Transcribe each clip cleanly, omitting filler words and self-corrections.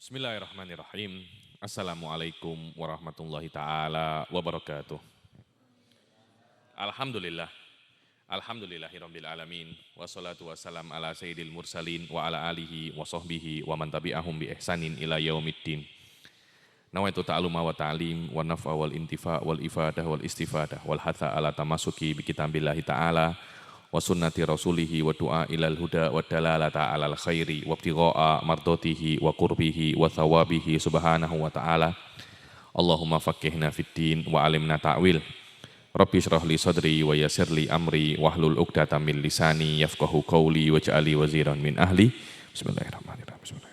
Bismillahirrahmanirrahim. Assalamualaikum warahmatullahi ta'ala wabarakatuh. Alhamdulillah. Alhamdulillahirabbil alamin. Wassalatu wassalam ala sayyidil mursalin wa ala alihi wa sahbihi wa man tabi'ahum bi ihsanin ila yaumiddin. Nawaitu ta'aluma wa ta'lim wa naf'a wal intifa' wal ifadah wal istifadah wal hatha ala tamasuki bi kitabillahi ta'ala wa sunnati rasulihi wa du'a ilal huda wa dalalata alal khairi wa ibtigha'a mardatihi wa qurbihi wa thawabihi subhanahu wa ta'ala. Allahumma faqihna fid din wa alimna ta'wil. Rabbi shrah li sadri wa yassir li amri wahlul 'uqdatam min lisani yafqahu qawli waj'alni waziran min ahli. Bismillahirrahmanirrahim.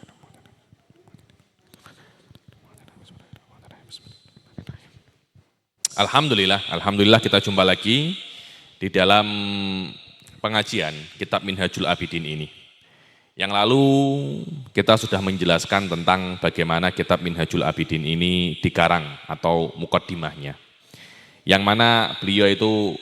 Alhamdulillah kita jumpa lagi di dalam pengajian Kitab Minhajul Abidin ini. Yang lalu kita sudah menjelaskan tentang bagaimana Kitab Minhajul Abidin ini dikarang atau mukaddimahnya. Yang mana beliau itu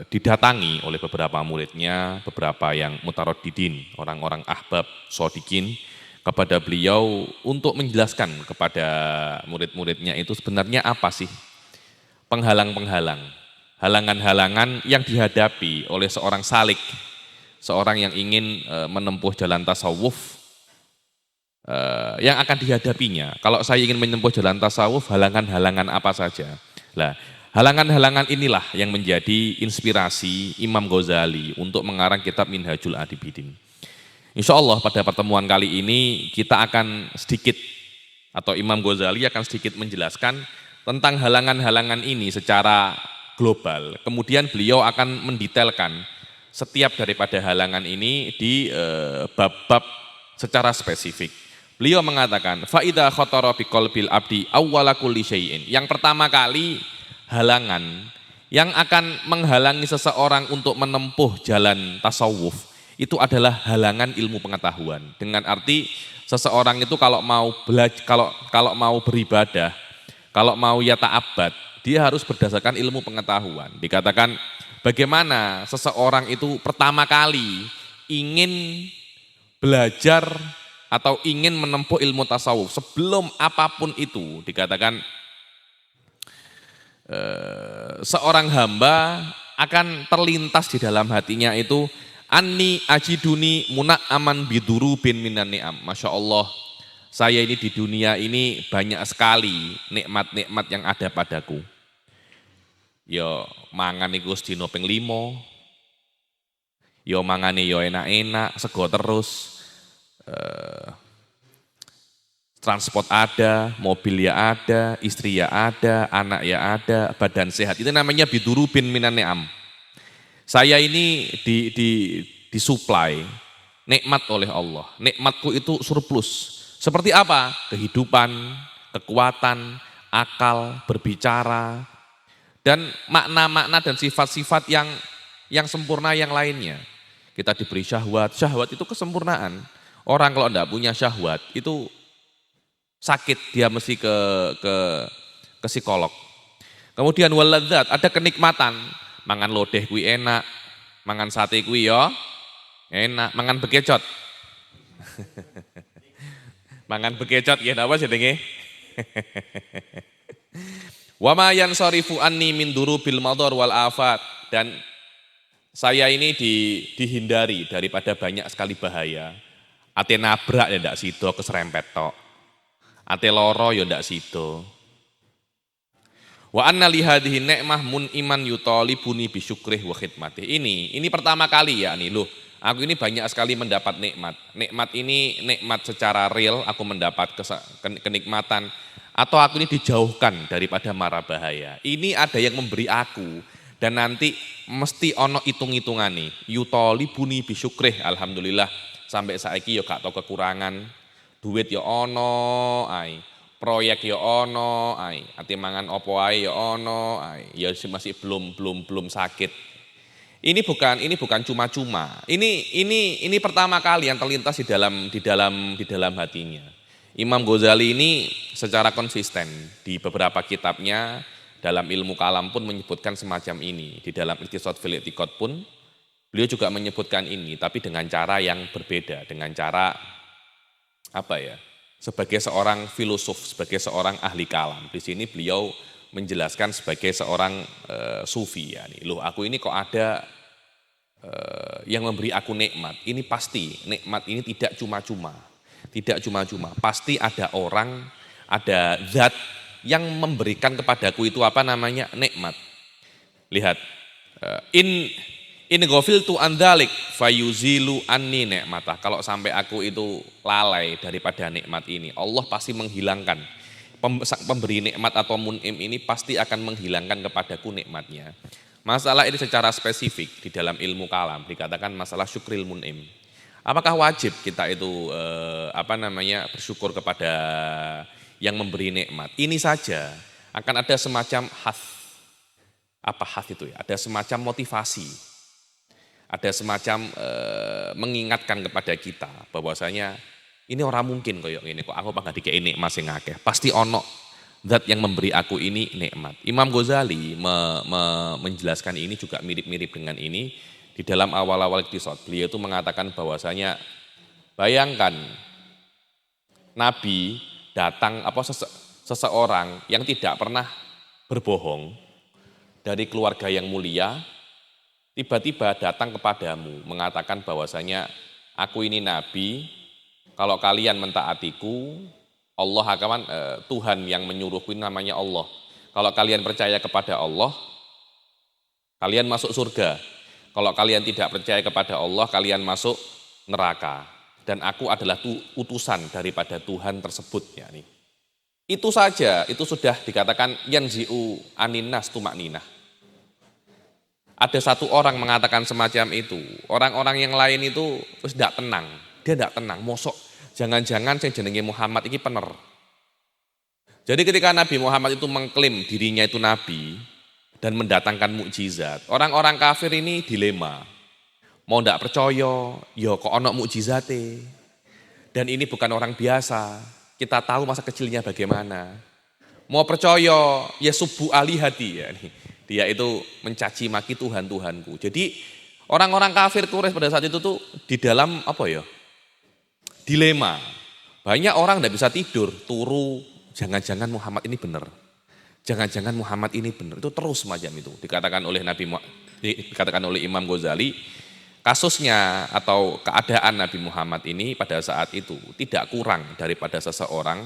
didatangi oleh beberapa muridnya, beberapa yang mutaroddidin, orang-orang ahbab, shodikin, kepada beliau untuk menjelaskan kepada murid-muridnya itu sebenarnya apa sih penghalang-penghalang, halangan-halangan yang dihadapi oleh seorang salik, seorang yang ingin menempuh jalan tasawuf, yang akan dihadapinya. Kalau saya ingin menempuh jalan tasawuf, halangan-halangan apa saja? Nah, halangan-halangan inilah yang menjadi inspirasi Imam Ghazali untuk mengarang kitab Minhajul Abidin. Insya Allah pada pertemuan kali ini kita akan sedikit, atau Imam Ghazali akan sedikit menjelaskan tentang halangan-halangan ini secara global. Kemudian beliau akan mendetailkan setiap daripada halangan ini di bab-bab secara spesifik. Beliau mengatakan, فَإِذَا خَطَرَ بِقَلْبِ الْعَبْدِ أَوَّلَ كُلِّ شَيْءٍ. Yang pertama kali halangan yang akan menghalangi seseorang untuk menempuh jalan tasawuf itu adalah halangan ilmu pengetahuan. Dengan arti seseorang itu kalau mau kalau mau beribadah, kalau mau yata'abbad, dia harus berdasarkan ilmu pengetahuan. Dikatakan bagaimana seseorang itu pertama kali ingin belajar atau ingin menempuh ilmu tasawuf sebelum apapun itu, dikatakan seorang hamba akan terlintas di dalam hatinya itu Anni ajiduni muna'aman biduru bin minan ni'am. Masya Allah, saya ini di dunia ini banyak sekali nikmat-nikmat yang ada padaku. Yo mangan iku sedina ping 5. Yo mangane yo enak-enak, sego terus. Transport ada, mobil ya ada, istri ya ada, anak ya ada, badan sehat. Itu namanya biduru bin minan ni'am. Saya ini disuplai nikmat oleh Allah. Nikmatku itu surplus. Seperti apa? Kehidupan, kekuatan, akal, berbicara, dan makna-makna dan sifat-sifat yang sempurna yang lainnya. Kita diberi syahwat. Syahwat itu kesempurnaan. Orang kalau tidak punya syahwat itu sakit, dia mesti ke psikolog. Kemudian waladzat, ada kenikmatan. Mangan lodeh kui enak, mangan sate kui yo enak, mangan bekecot. Mangan bekecot ya apa jenenge? Wa ma yansarifu anni min durubil madar wal afat. Dan saya ini dihindari daripada banyak sekali bahaya. Ate nabrak ya ndak sido, keserempet tok. Ate loro ya ndak sido. Wa anna li hadhihi ni'mah mun iman yutalibuni bisyukrih wa khidmatih. Ini pertama kali ya nih loh. Aku ini banyak sekali mendapat nikmat. Nikmat ini nikmat secara real, aku mendapat kenikmatan atau aku ini dijauhkan daripada mara bahaya. Ini ada yang memberi aku dan nanti mesti ono hitung-hitungan nih. Yutalibuni bisyukrih, alhamdulillah sampai saiki yo gak tau kekurangan. Duit yo ono, proyek ya ono, ati mangan opo ae ya ono, ya masih belum sakit. Ini bukan cuma-cuma. Ini pertama kali yang terlintas di dalam hatinya. Imam Ghazali ini secara konsisten di beberapa kitabnya dalam ilmu kalam pun menyebutkan semacam ini. Di dalam Iqtisad fil I'tiqad pun beliau juga menyebutkan ini, tapi dengan cara yang berbeda, dengan cara apa ya, sebagai seorang filosof, sebagai seorang ahli kalam. Di sini beliau menjelaskan sebagai seorang sufi ya. Loh, aku ini kok ada yang memberi aku nikmat. Ini pasti nikmat ini tidak cuma-cuma. Tidak cuma-cuma. Pasti ada orang, ada zat yang memberikan kepadaku itu apa namanya? Nikmat. Lihat, in ghafiltu an dzalik fayuzilu anni nikmatah. Kalau sampai aku itu lalai daripada nikmat ini, Allah pasti menghilangkan. Pemberi nikmat atau mun'im ini pasti akan menghilangkan kepadaku nikmatnya. Masalah ini secara spesifik di dalam ilmu kalam dikatakan masalah syukril mun'im. Apakah wajib kita itu bersyukur kepada yang memberi nikmat? Ini saja akan ada semacam itu ya? Ada semacam motivasi, ada semacam mengingatkan kepada kita bahwasanya ini orang mungkin koyok ini kok aku nggak dikei nikmat sing akeh. Pasti ono zat yang memberi aku ini nikmat. Imam Ghazali menjelaskan ini juga mirip-mirip dengan ini di dalam awal-awal Iqtisad. Beliau itu mengatakan bahwasanya bayangkan Nabi datang seseorang yang tidak pernah berbohong dari keluarga yang mulia, tiba-tiba datang kepadamu mengatakan bahwasanya aku ini Nabi, kalau kalian mentaatiku, Allah akan Tuhan yang menyuruhku ini namanya Allah. Kalau kalian percaya kepada Allah, kalian masuk surga. Kalau kalian tidak percaya kepada Allah, kalian masuk neraka. Dan aku adalah utusan daripada Tuhan tersebut. Ya, nih. Itu saja, itu sudah dikatakan yanzi'u aninnas tumakninah. Ada satu orang mengatakan semacam itu. Orang-orang yang lain itu terus tidak tenang. Dia tidak tenang, mosok. Jangan-jangan saya jenenge Muhammad ini pener. Jadi ketika Nabi Muhammad itu mengklaim dirinya itu Nabi dan mendatangkan mukjizat, orang-orang kafir ini dilema. Mau ndak percaya, ya kok ono mukjizate. Dan ini bukan orang biasa. Kita tahu masa kecilnya bagaimana. Mau percaya, ya subuh alihati ya. Dia itu mencaci maki Tuhan-Tuhanku. Jadi orang-orang kafir Quraisy pada saat itu tuh di dalam dilema. Banyak orang tidak bisa tidur, turu, jangan-jangan Muhammad ini benar. Jangan-jangan Muhammad ini benar. Itu terus semacam itu. Dikatakan oleh Imam Ghazali, kasusnya atau keadaan Nabi Muhammad ini pada saat itu tidak kurang daripada seseorang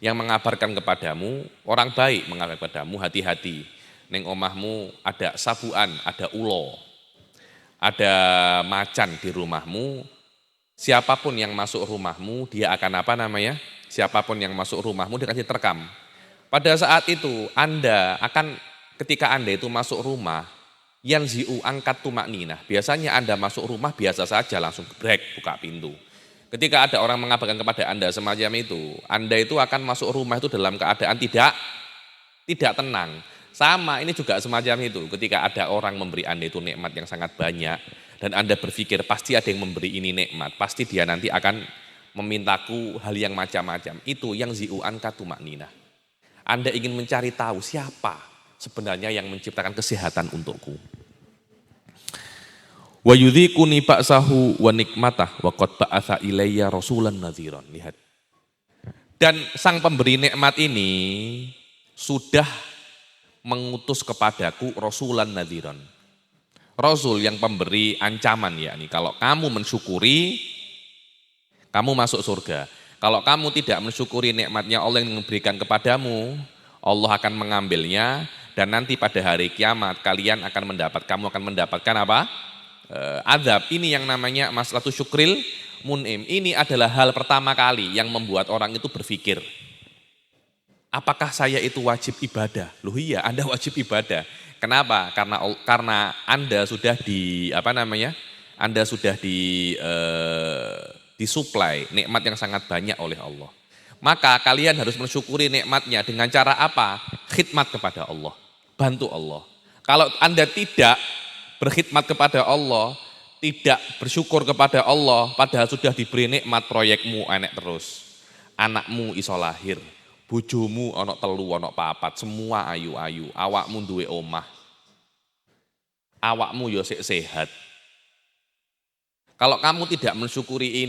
yang mengabarkan kepadamu, orang baik mengabarkan kepadamu, hati-hati. Neng omahmu ada sabuan, ada ulo, ada macan di rumahmu. Siapapun yang masuk rumahmu, dia akan siapapun yang masuk rumahmu, dia akan diterkam. Pada saat itu, ketika Anda itu masuk rumah, yanzi'u angkat tumakninah. Biasanya Anda masuk rumah biasa saja, langsung gebrek, buka pintu. Ketika ada orang mengabarkan kepada Anda semacam itu, Anda itu akan masuk rumah itu dalam keadaan tidak tenang. Sama, ini juga semacam itu. Ketika ada orang memberi Anda itu nikmat yang sangat banyak, dan Anda berpikir pasti ada yang memberi ini nikmat, pasti dia nanti akan memintaku hal yang macam-macam. Itu yang zi'u'an katumakninah. Anda ingin mencari tahu siapa sebenarnya yang menciptakan kesehatan untukku. Wa yudhikuni ba'sahu wa nikmatah wa qad ba'atha ilayya rasulan nadhiran. Lihat. Dan sang pemberi nikmat ini sudah mengutus kepadaku rasulan nadhiran. Rasul yang pemberi ancaman yakni kalau kamu mensyukuri, kamu masuk surga. Kalau kamu tidak mensyukuri nikmatnya Allah yang memberikan kepadamu, Allah akan mengambilnya dan nanti pada hari kiamat kamu akan mendapatkan apa? Azab. Ini yang namanya maslahatu syukril mun'im. Ini adalah hal pertama kali yang membuat orang itu berpikir, apakah saya itu wajib ibadah? Loh iya, Anda wajib ibadah. Kenapa? Karena Anda sudah disuplai nikmat yang sangat banyak oleh Allah. Maka kalian harus mensyukuri nikmatnya dengan cara apa? Khidmat kepada Allah, bantu Allah. Kalau Anda tidak berkhidmat kepada Allah, tidak bersyukur kepada Allah, padahal sudah diberi nikmat, proyekmu enek terus. Anakmu iso lahir, bojomu ana telu ana papat, semua ayu-ayu, awakmu duwe omah. Awakmu yo sehat. Kalau kamu tidak mensyukuri